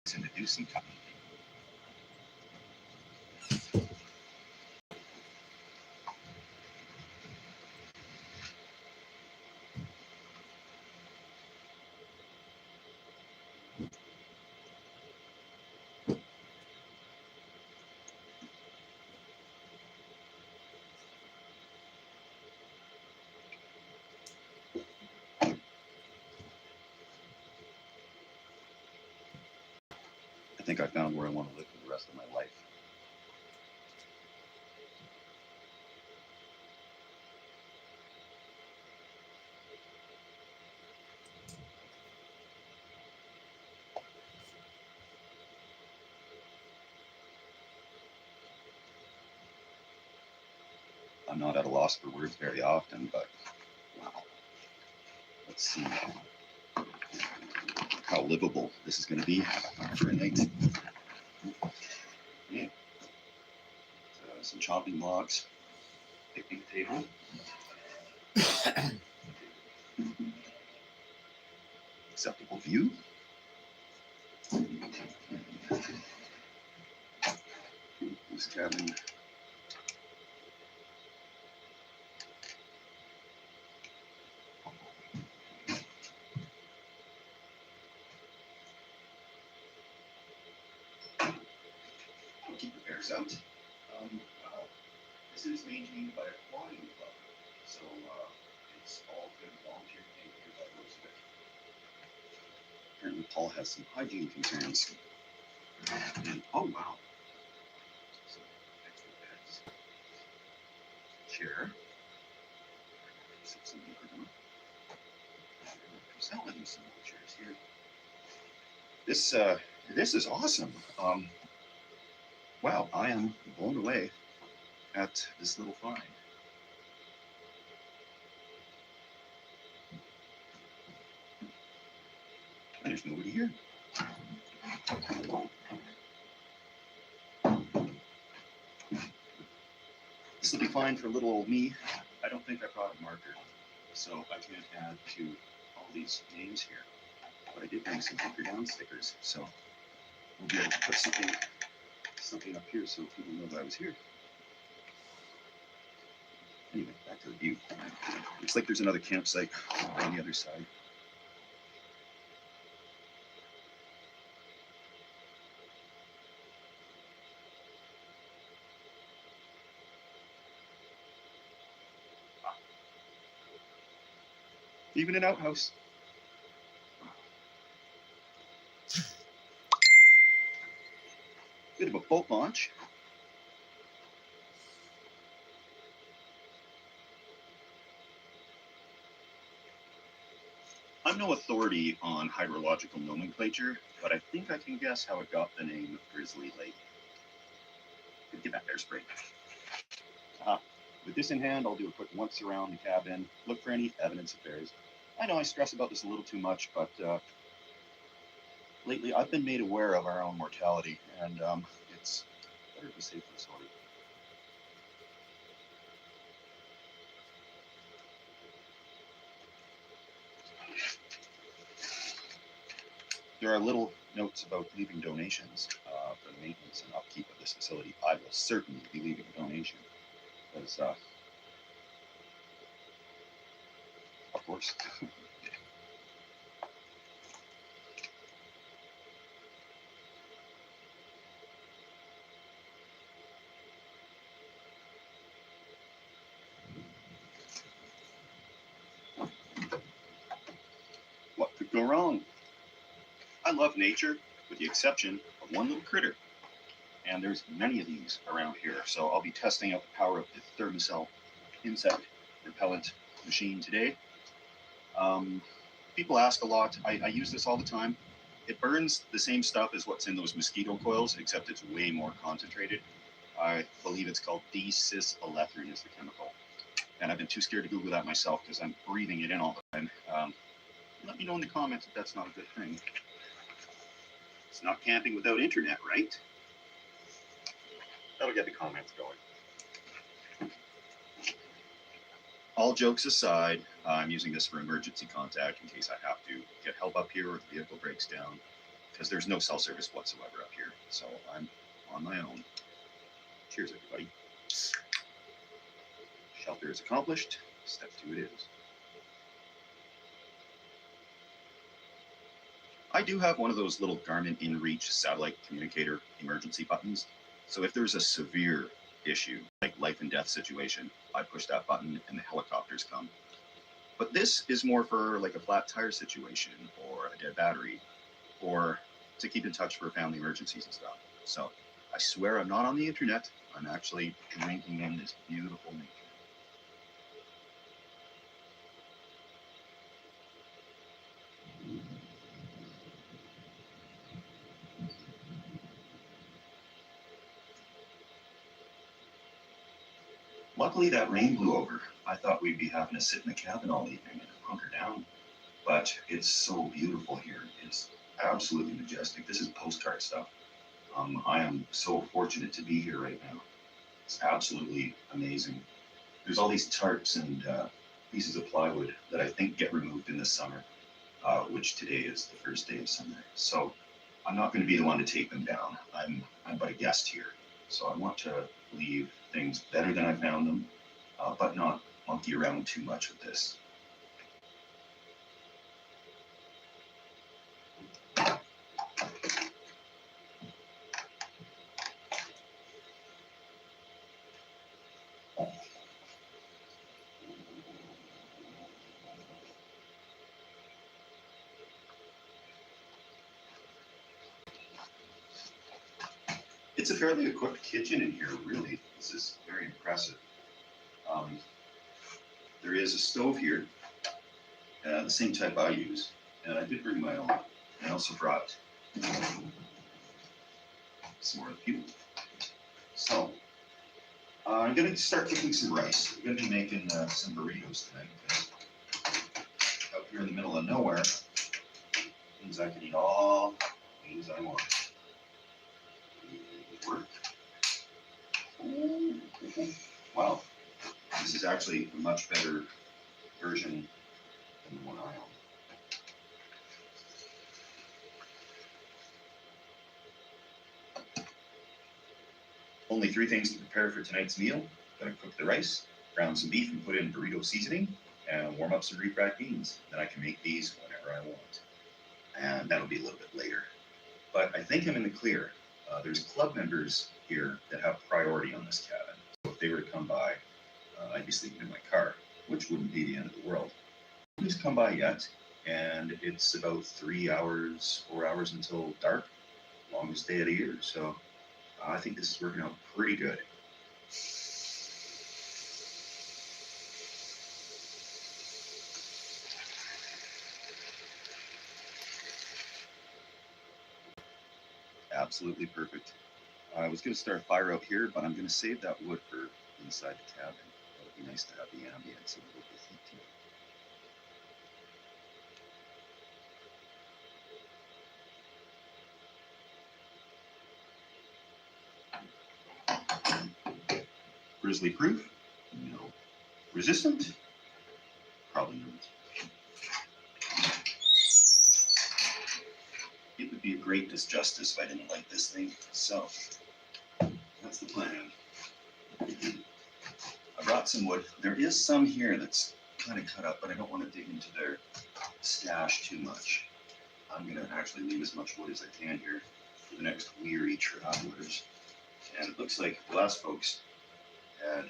and to do some time. I think I found where I want to live for the rest of my life. I'm not at a loss for words very often, but wow. Let's see how livable this is going to be for a night. Yeah. Some chopping blocks, picnic table. Acceptable view. This cabin. Keep the bears out. This is maintained by a quadding club, so it's all good volunteer thing here by most of it. Apparently Paul has some hygiene concerns. And oh wow. Some extra beds. Chair. Some selling some more chairs here. This is awesome. Wow, I am blown away at this little find. There's nobody here. This will be fine for little old me. I don't think I brought a marker, so I can't add to all these names here. But I did bring some bunker down stickers, so we'll be able to put something up here so people know that I was here. Anyway, back to the view. Looks like there's another campsite on the other side. Even an outhouse. Bit of a boat launch. I'm no authority on hydrological nomenclature, but I think I can guess how it got the name Grizzly Lake. Get that bear spray. With this in hand, I'll do a quick once around the cabin, look for any evidence of bears. I know I stress about this a little too much, but lately I've been made aware of our own mortality, and it's better to be safe than sorry. There are little notes about leaving donations for the maintenance and upkeep of this facility. I will certainly be leaving a donation, because, of course. What could go wrong? I love nature, with the exception of one little critter. And there's many of these around here. So I'll be testing out the power of the Thermacell insect repellent machine today. People ask a lot. I use this all the time. It burns the same stuff as what's in those mosquito coils, except it's way more concentrated. I believe it's called D-cis-alethrin is the chemical. And I've been too scared to Google that myself because I'm breathing it in all the time. Let me know in the comments if that's not a good thing. It's not camping without internet, right? That'll get the comments going. All jokes aside, I'm using this for emergency contact in case I have to get help up here or the vehicle breaks down. because there's no cell service whatsoever up here. So I'm on my own. Cheers, everybody. Shelter is accomplished. Step 2 it is. I do have one of those little Garmin InReach satellite communicator emergency buttons. So if there's a severe issue, like life and death situation, I push that button and the helicopters come. But this is more for like a flat tire situation or a dead battery, or to keep in touch for family emergencies and stuff. So I swear I'm not on the internet. I'm actually drinking in this beautiful nature. Luckily that rain blew over. I thought we'd be having to sit in the cabin all evening and hunker down, but it's so beautiful here. It's absolutely majestic. This is postcard stuff. I am so fortunate to be here right now. It's absolutely amazing. There's all these tarps and pieces of plywood that I think get removed in the summer, which today is the first day of summer. So I'm not going to be the one to take them down. I'm but a guest here. So I want to leave things better than I found them, but not monkey around too much with this. It's a fairly equipped kitchen in here, really. This is very impressive. There is a stove here, the same type I use, and I did bring my own. I also brought some more fuel. So I'm going to start cooking some rice. I'm going to be making some burritos tonight, because out here in the middle of nowhere means I can eat all the things I want. Work. Wow, this is actually a much better version than the one I own. Only 3 things to prepare for tonight's meal. Gonna cook the rice, brown some beef and put in burrito seasoning, and warm up some refried beans. Then I can make these whenever I want. And that'll be a little bit later. But I think I'm in the clear. There's club members here that have priority on this cabin. So if they were to come by, I'd be sleeping in my car, which wouldn't be the end of the world. Nobody's come by yet, and it's about 3 hours, 4 hours until dark, longest day of the year. So I think this is working out pretty good. Absolutely perfect. I was going to start a fire out here, but I'm going to save that wood for inside the cabin. It would be nice to have the ambience and a little bit of heat to it. Grizzly proof? No. Resistant? Probably not. It would be a great disjustice if I didn't like this thing. So that's the plan. I brought some wood. There is some here that's kind of cut up, but I don't want to dig into their stash too much. I'm going to actually leave as much wood as I can here for the next weary travelers. And it looks like the last folks had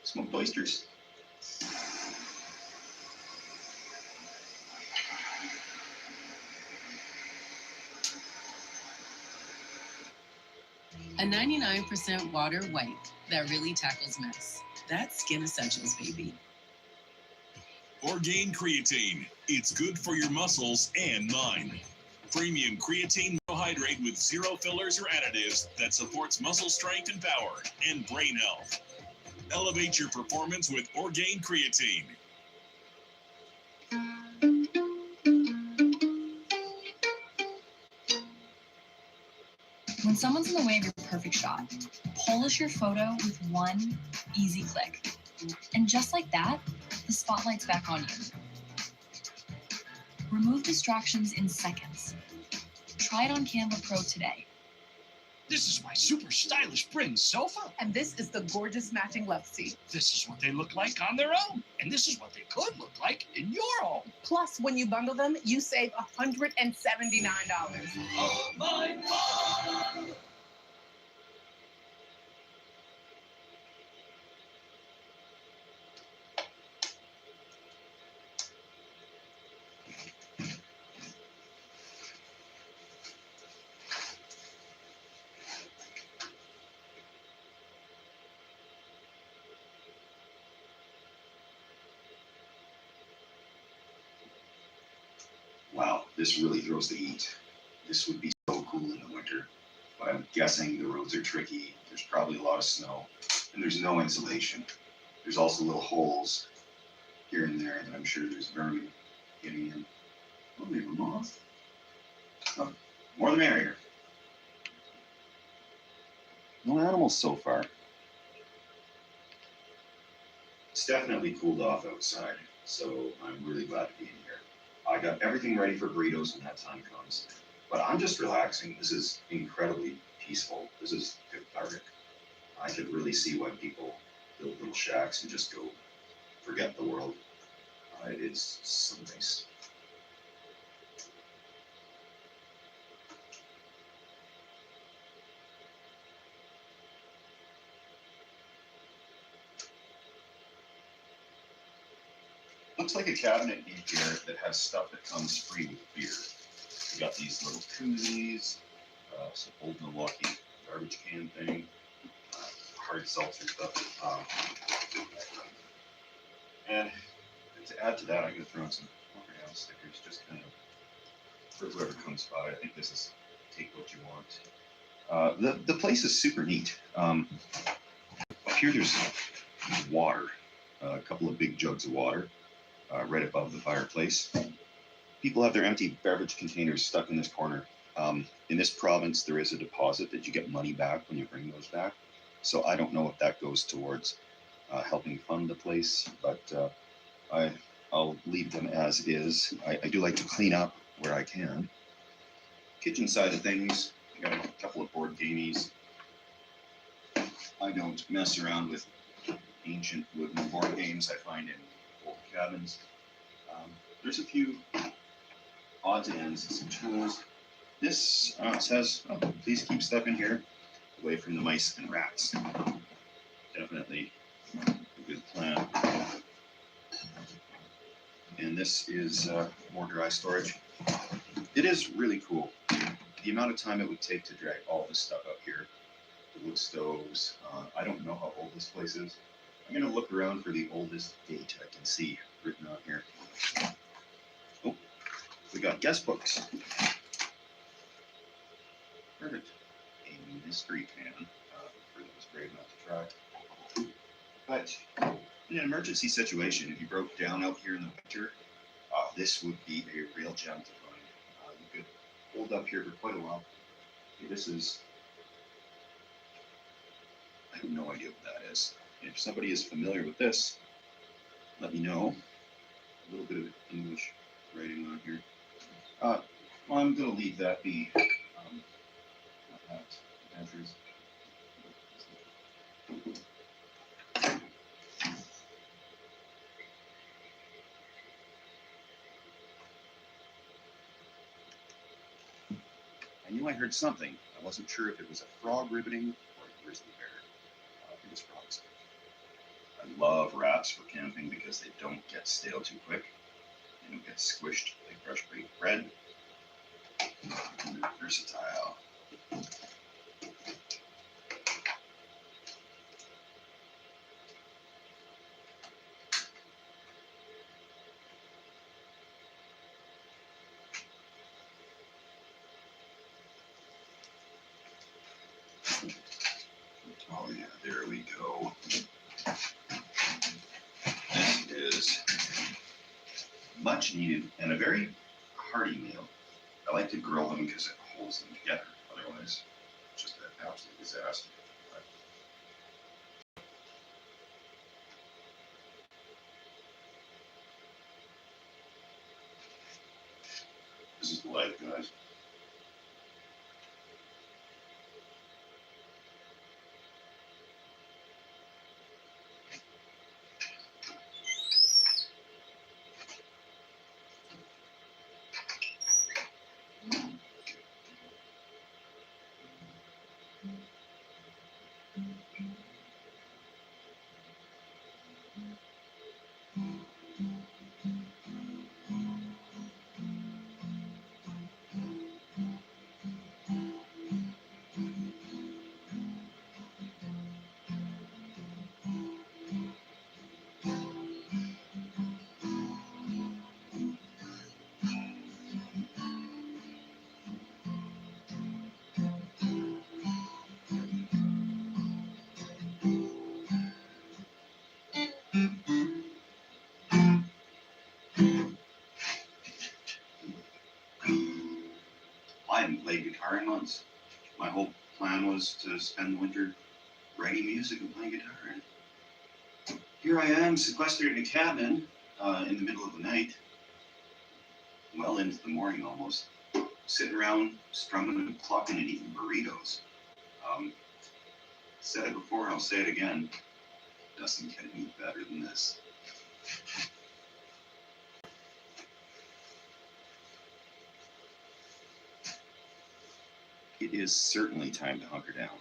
smoked oysters. A 99% water wipe that really tackles mess. That's Skin Essentials, baby. Orgain Creatine. It's good for your muscles and mind. Premium creatine monohydrate with 0 fillers or additives that supports muscle strength and power and brain health. Elevate your performance with Orgain Creatine. When someone's in the way of your perfect shot, polish your photo with one easy click. And just like that, the spotlight's back on you. Remove distractions in seconds. Try Try it on Canva Pro today. This is my super stylish Bryn sofa. And this is the gorgeous matching love seat. This is what they look like on their own. And this is what they could look like in your home. Plus, when you bundle them, you save $179. Oh, my God. Wow, this really throws the heat. This would be so cool in the winter, but I'm guessing the roads are tricky. There's probably a lot of snow, and there's no insulation. There's also little holes here and there that I'm sure there's vermin getting in. Oh, we have a moth. Oh, more the merrier. No animals so far. It's definitely cooled off outside, so I'm really glad to be in here. I got everything ready for burritos when that time comes, but I'm just relaxing. This is incredibly peaceful. This is cathartic. I could really see why people build little shacks and just go forget the world. It is so nice. Looks like a cabinet in here that has stuff that comes free with beer. We got these little koozies, some old Milwaukee garbage can thing, hard seltzer stuff. And to add to that, I'm going to throw in some Montreal stickers, just kind of for whoever comes by. I think this is take what you want. The place is super neat. Up here there's water, a couple of big jugs of water. Right above the fireplace. People have their empty beverage containers stuck in this corner. In this province, there is a deposit that you get money back when you bring those back. So I don't know if that goes towards helping fund the place, but I'll leave them as is. I do like to clean up where I can. Kitchen side of things, I got a couple of board gamies. I don't mess around with ancient wooden board games I find in old cabins. There's a few odds and ends, some tools. This says, oh, please keep stuff in here away from the mice and rats. Definitely a good plan. And this is more dry storage. It is really cool. The amount of time it would take to drag all this stuff up here. The wood stoves. I don't know how old this place is. I'm going to look around for the oldest date I can see written on here. Oh, we got guest books. Perfect. A mystery pan for those brave enough to try. But in an emergency situation, if you broke down out here in the winter, this would be a real gem to find. You could hold up here for quite a while. Okay, this is, I have no idea what that is. If somebody is familiar with this, let me know. A little bit of English writing on here. Well, I'm going to leave that be. Answers. I knew I heard something. I wasn't sure if it was a frog ribbiting or a grizzly bear. It was frogs. I love wraps for camping because they don't get stale too quick. They don't get squished like fresh baked bread. And they're versatile. Oh yeah, there we go. This is much needed and a very hearty meal. I like to grill them because it holds them together. Otherwise, it's just an absolute disaster. This is the life, guys. played guitar in months. My whole plan was to spend the winter writing music and playing guitar. And here I am, sequestered in a cabin in the middle of the night, well into the morning almost, sitting around strumming and clocking and eating burritos. Said it before, I'll say it again. Doesn't get any better than this. It is certainly time to hunker down.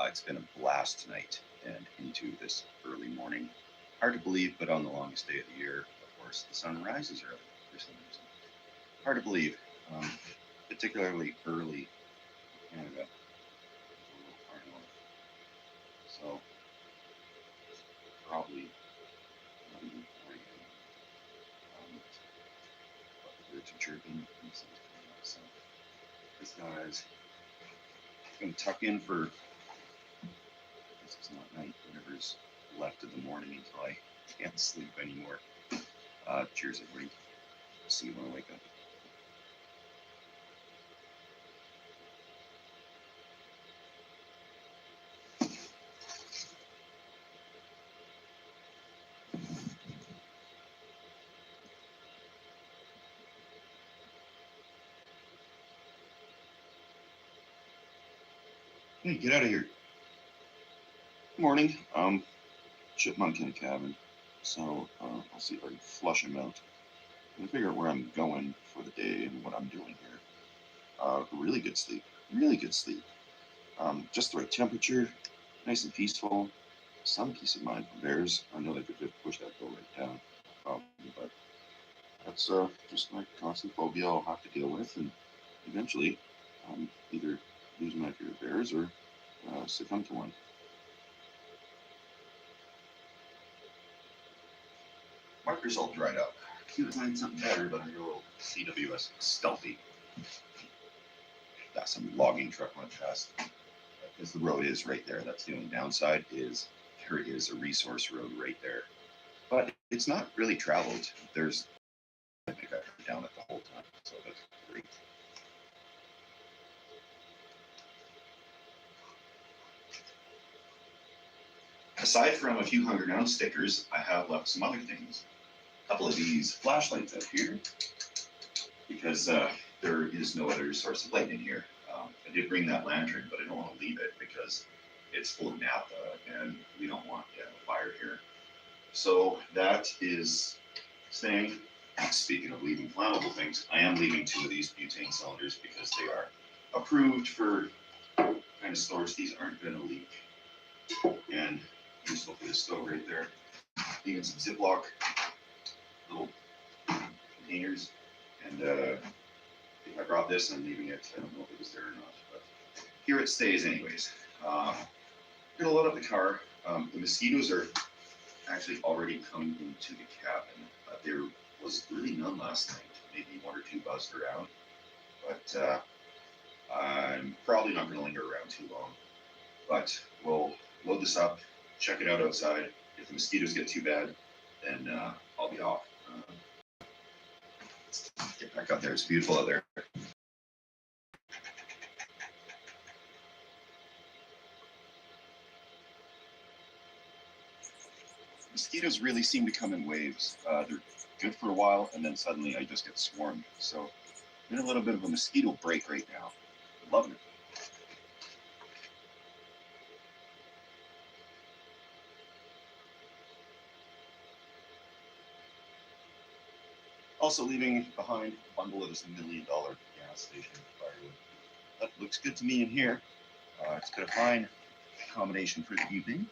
It's been a blast tonight and into this early morning. Hard to believe, but on the longest day of the year, of course, the sun rises early for some reason. Hard to believe, particularly early in Canada. So, probably not even 4 a.m. But the birds are chirping and the sun's coming out. So, this guy's going to tuck in for, this is not night, whatever's left of the morning until I can't sleep anymore. Cheers, everybody. See you when I wake up. Hey, get out of here. Good morning. Chipmunk in a cabin. So I'll see if I can flush him out and figure out where I'm going for the day and what I'm doing here. Really good sleep. Really good sleep. Just the right temperature, nice and peaceful. Some peace of mind from bears. I know they could just push that door right down, probably, but that's just my constant phobia I'll have to deal with, and eventually either lose my fear of bears or succumb to one. Markers all dried up. He would find something better, but I go CWS stealthy. Got some logging truck went past. Because the road is right there. That's the only downside is there is a resource road right there. But it's not really traveled. There's, I think I heard down it the whole time. So that's great. Aside from a few Hunger Down stickers, I have left some other things. A couple of these flashlights up here, because there is no other source of light in here. I did bring that lantern, but I don't want to leave it because it's full of naphtha and we don't want to have a fire here. So that is staying. Speaking of leaving flammable things, I am leaving 2 of these butane cylinders because they are approved for kind of storage. These aren't going to leak. And useful for this stove right there. Leaving some Ziploc little containers. And if I brought this, I'm leaving it. I don't know if it was there or not, but here it stays anyways. I'm gonna load up the car. The mosquitoes are actually already coming into the cabin. There was really none last night, maybe 1 or 2 buzzed around, but I'm probably not gonna linger around too long. But we'll load this up, check it out outside. If the mosquitoes get too bad, then I'll be off. Let's get back out there. It's beautiful out there. Mosquitoes really seem to come in waves. They're good for a while, and then suddenly I just get swarmed. So I'm in a little bit of a mosquito break right now. Loving it. Also leaving behind a bundle of this $1 million gas station firewood. That looks good to me in here. It's got a fine combination for the evening.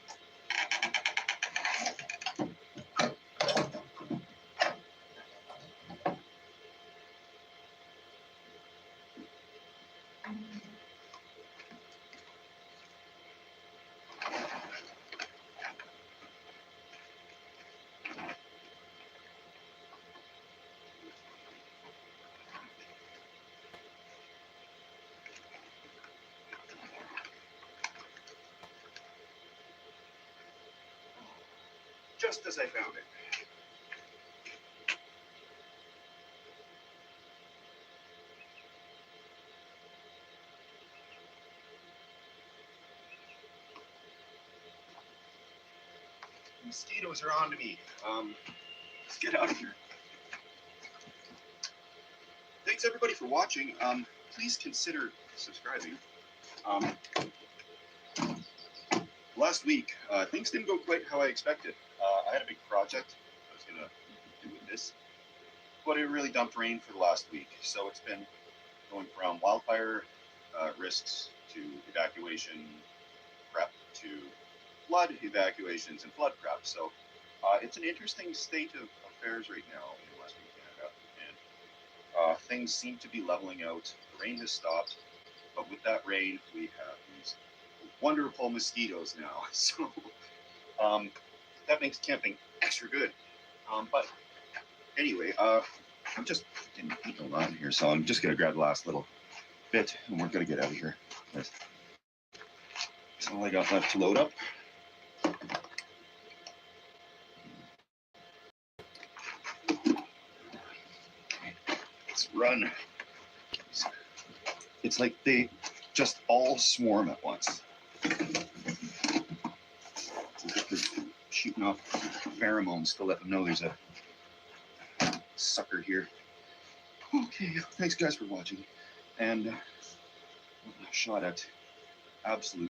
Just as I found it. Mosquitoes are on to me. Let's get out of here. Thanks everybody for watching. Please consider subscribing. Last week, things didn't go quite how I expected. I had a big project I was gonna do with this, but it really dumped rain for the last week. So it's been going from wildfire risks to evacuation prep to flood evacuations and flood prep. So it's an interesting state of affairs right now in Western Canada, and things seem to be leveling out. The rain has stopped, but with that rain, we have these wonderful mosquitoes now. So that makes camping extra good. But anyway, I'm just getting eaten a lot in here, so I'm just gonna grab the last little bit, and we're gonna get out of here. That's all I got left to load up. Let's run. It's like they just all swarm at once. They're shooting off pheromones to let them know there's a sucker here. Okay, thanks guys for watching, and a shot at absolute